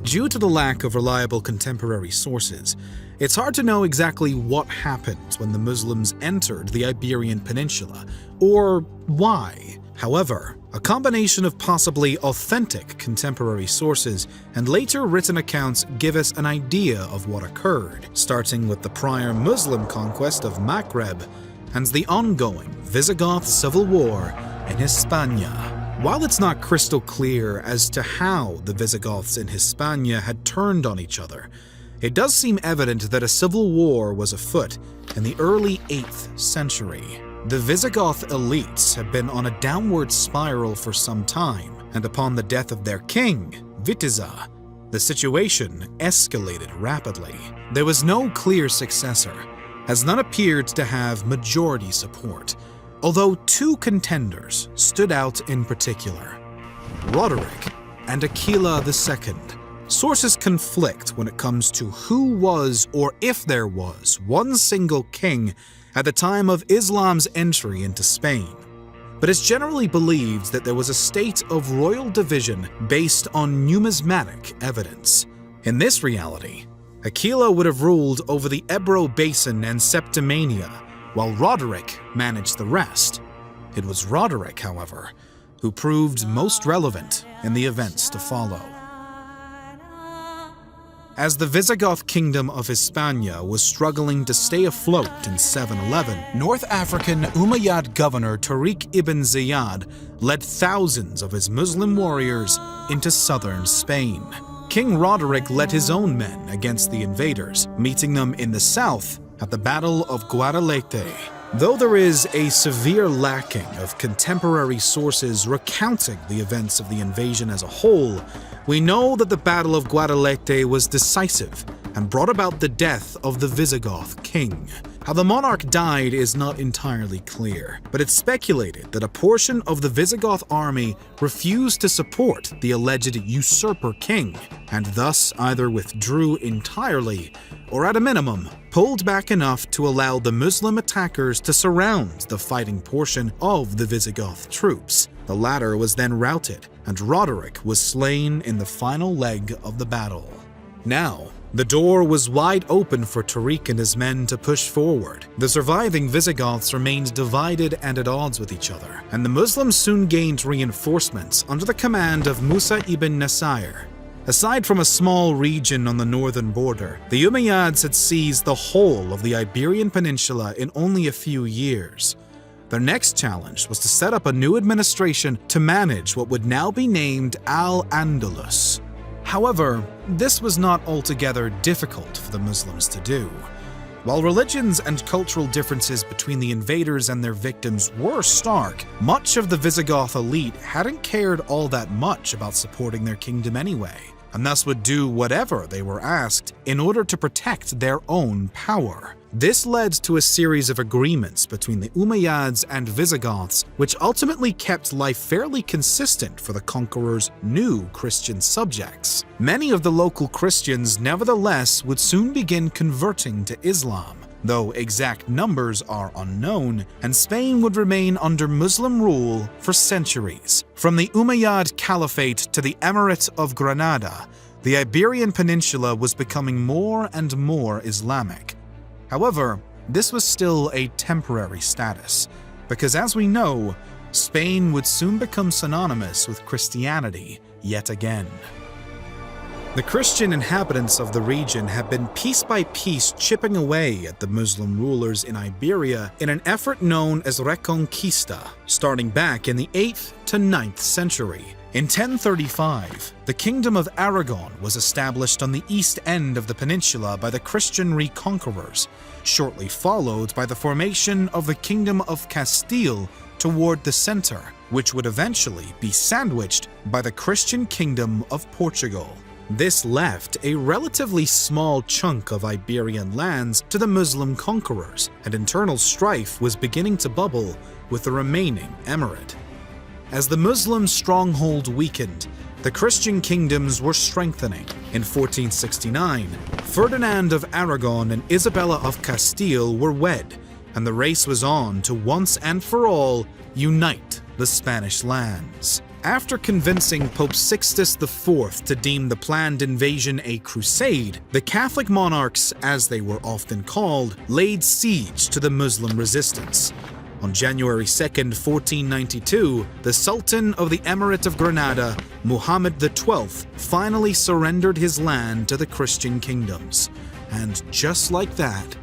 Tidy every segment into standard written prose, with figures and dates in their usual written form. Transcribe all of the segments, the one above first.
Due to the lack of reliable contemporary sources, it's hard to know exactly what happened when the Muslims entered the Iberian Peninsula, or why. However, a combination of possibly authentic contemporary sources and later written accounts give us an idea of what occurred, starting with the prior Muslim conquest of Maghreb and the ongoing Visigoth civil war in Hispania. While it's not crystal clear as to how the Visigoths in Hispania had turned on each other, it does seem evident that a civil war was afoot in the early 8th century. The Visigoth elites had been on a downward spiral for some time, and upon the death of their king, Witiza, the situation escalated rapidly. There was no clear successor, as none appeared to have majority support, although two contenders stood out in particular: Roderick and Aquila II. Sources conflict when it comes to who was, or if there was, one single king at the time of Islam's entry into Spain. But it's generally believed that there was a state of royal division based on numismatic evidence. In this reality, Aquila would have ruled over the Ebro Basin and Septimania, while Roderick managed the rest. It was Roderick, however, who proved most relevant in the events to follow. As the Visigoth kingdom of Hispania was struggling to stay afloat in 711, North African Umayyad governor Tariq ibn Ziyad led thousands of his Muslim warriors into southern Spain. King Roderick led his own men against the invaders, meeting them in the south at the Battle of Guadalete. Though there is a severe lacking of contemporary sources recounting the events of the invasion as a whole, we know that the Battle of Guadalete was decisive and brought about the death of the Visigoth king. How the monarch died is not entirely clear, but it's speculated that a portion of the Visigoth army refused to support the alleged usurper king, and thus either withdrew entirely or at a minimum pulled back enough to allow the Muslim attackers to surround the fighting portion of the Visigoth troops. The latter was then routed, and Roderick was slain in the final leg of the battle. Now, the door was wide open for Tariq and his men to push forward. The surviving Visigoths remained divided and at odds with each other, and the Muslims soon gained reinforcements under the command of Musa ibn Nasir. Aside from a small region on the northern border, the Umayyads had seized the whole of the Iberian Peninsula in only a few years. Their next challenge was to set up a new administration to manage what would now be named Al-Andalus. However, this was not altogether difficult for the Muslims to do. While religions and cultural differences between the invaders and their victims were stark, much of the Visigoth elite hadn't cared all that much about supporting their kingdom anyway, and thus would do whatever they were asked in order to protect their own power. This led to a series of agreements between the Umayyads and Visigoths, which ultimately kept life fairly consistent for the conqueror's new Christian subjects. Many of the local Christians, nevertheless, would soon begin converting to Islam, though exact numbers are unknown, and Spain would remain under Muslim rule for centuries. From the Umayyad Caliphate to the Emirate of Granada, the Iberian Peninsula was becoming more and more Islamic. However, this was still a temporary status, because as we know, Spain would soon become synonymous with Christianity yet again. The Christian inhabitants of the region have been piece by piece chipping away at the Muslim rulers in Iberia in an effort known as Reconquista, starting back in the 8th to 9th century. In 1035, the Kingdom of Aragon was established on the east end of the peninsula by the Christian reconquerors, shortly followed by the formation of the Kingdom of Castile toward the center, which would eventually be sandwiched by the Christian Kingdom of Portugal. This left a relatively small chunk of Iberian lands to the Muslim conquerors, and internal strife was beginning to bubble with the remaining emirate. As the Muslim stronghold weakened, the Christian kingdoms were strengthening. In 1469, Ferdinand of Aragon and Isabella of Castile were wed, and the race was on to once and for all unite the Spanish lands. After convincing Pope Sixtus IV to deem the planned invasion a crusade, the Catholic monarchs, as they were often called, laid siege to the Muslim resistance. On January 2, 1492, the Sultan of the Emirate of Granada, Muhammad XII, finally surrendered his land to the Christian kingdoms. And just like that,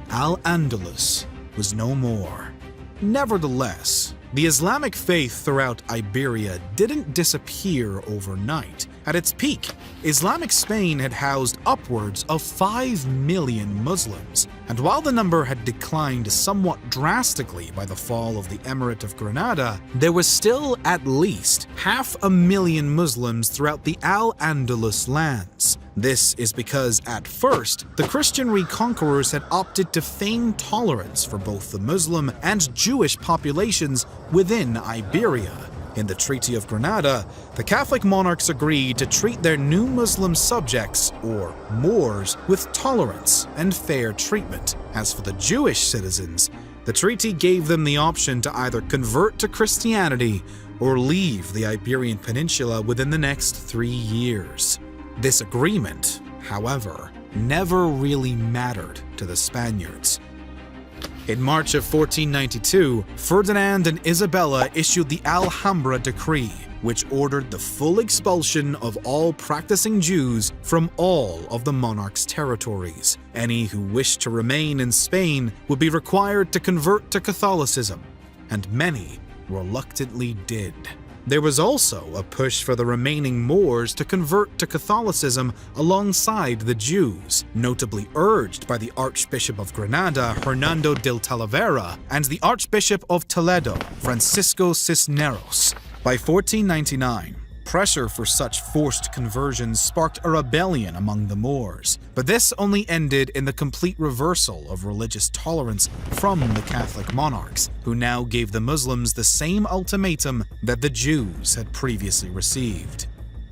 Al-Andalus was no more. Nevertheless, the Islamic faith throughout Iberia didn't disappear overnight. At its peak, Islamic Spain had housed upwards of 5 million Muslims, and while the number had declined somewhat drastically by the fall of the Emirate of Granada, there was still at least 500,000 Muslims throughout the Al-Andalus lands. This is because, at first, the Christian reconquerors had opted to feign tolerance for both the Muslim and Jewish populations within Iberia. In the Treaty of Granada, the Catholic monarchs agreed to treat their new Muslim subjects, or Moors, with tolerance and fair treatment. As for the Jewish citizens, the treaty gave them the option to either convert to Christianity or leave the Iberian Peninsula within the next 3 years. This agreement, however, never really mattered to the Spaniards. In March of 1492, Ferdinand and Isabella issued the Alhambra Decree, which ordered the full expulsion of all practicing Jews from all of the monarch's territories. Any who wished to remain in Spain would be required to convert to Catholicism, and many reluctantly did. There was also a push for the remaining Moors to convert to Catholicism alongside the Jews, notably urged by the Archbishop of Granada, Hernando de Talavera, and the Archbishop of Toledo, Francisco Cisneros. By 1499, pressure for such forced conversions sparked a rebellion among the Moors, but this only ended in the complete reversal of religious tolerance from the Catholic monarchs, who now gave the Muslims the same ultimatum that the Jews had previously received.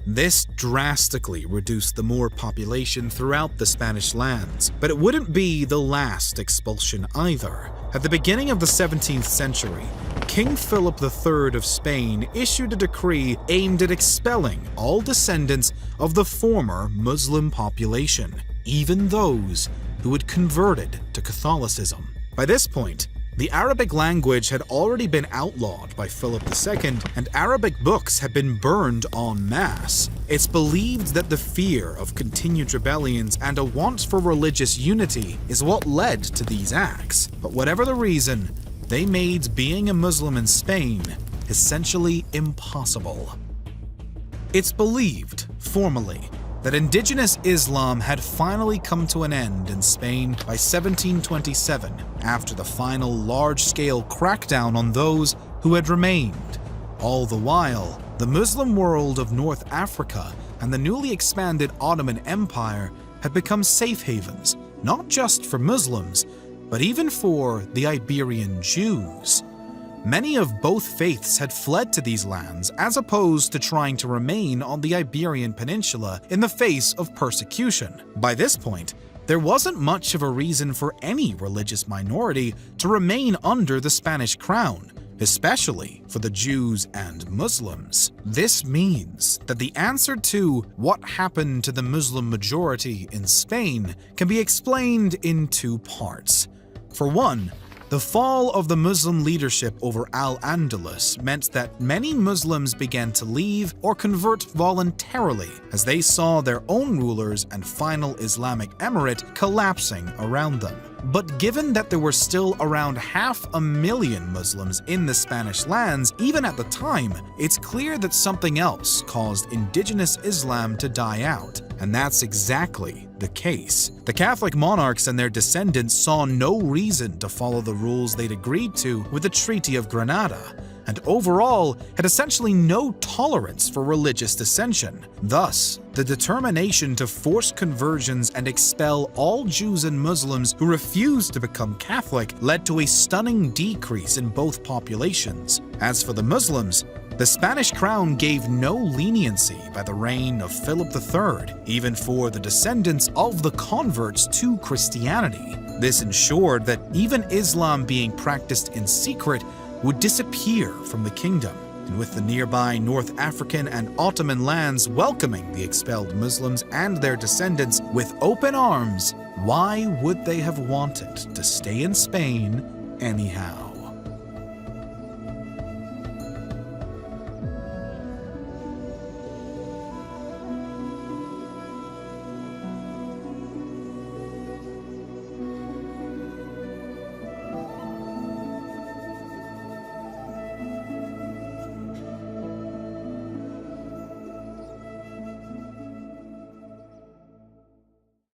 This drastically reduced the Moor population throughout the Spanish lands, but it wouldn't be the last expulsion either. At the beginning of the 17th century, King Philip III of Spain issued a decree aimed at expelling all descendants of the former Muslim population, even those who had converted to Catholicism. By this point, the Arabic language had already been outlawed by Philip II, and Arabic books had been burned en masse. It's believed that the fear of continued rebellions and a want for religious unity is what led to these acts. But whatever the reason, they made being a Muslim in Spain essentially impossible. It's believed, formally, that indigenous Islam had finally come to an end in Spain by 1727, after the final large-scale crackdown on those who had remained. All the while, the Muslim world of North Africa and the newly expanded Ottoman Empire had become safe havens, not just for Muslims, but even for the Iberian Jews. Many of both faiths had fled to these lands as opposed to trying to remain on the Iberian Peninsula in the face of persecution. By this point, there wasn't much of a reason for any religious minority to remain under the Spanish crown, especially for the Jews and Muslims. This means that the answer to what happened to the Muslim majority in Spain can be explained in two parts. For one, the fall of the Muslim leadership over Al-Andalus meant that many Muslims began to leave or convert voluntarily as they saw their own rulers and final Islamic emirate collapsing around them. But given that there were still around 500,000 Muslims in the Spanish lands, even at the time, it's clear that something else caused indigenous Islam to die out. And that's exactly the case. The Catholic monarchs and their descendants saw no reason to follow the rules they'd agreed to with the Treaty of Granada, and overall had essentially no tolerance for religious dissension. Thus, the determination to force conversions and expel all Jews and Muslims who refused to become Catholic led to a stunning decrease in both populations. As for the Muslims, the Spanish crown gave no leniency by the reign of Philip III, even for the descendants of the converts to Christianity. This ensured that even Islam being practiced in secret would disappear from the kingdom. And with the nearby North African and Ottoman lands welcoming the expelled Muslims and their descendants with open arms, why would they have wanted to stay in Spain anyhow?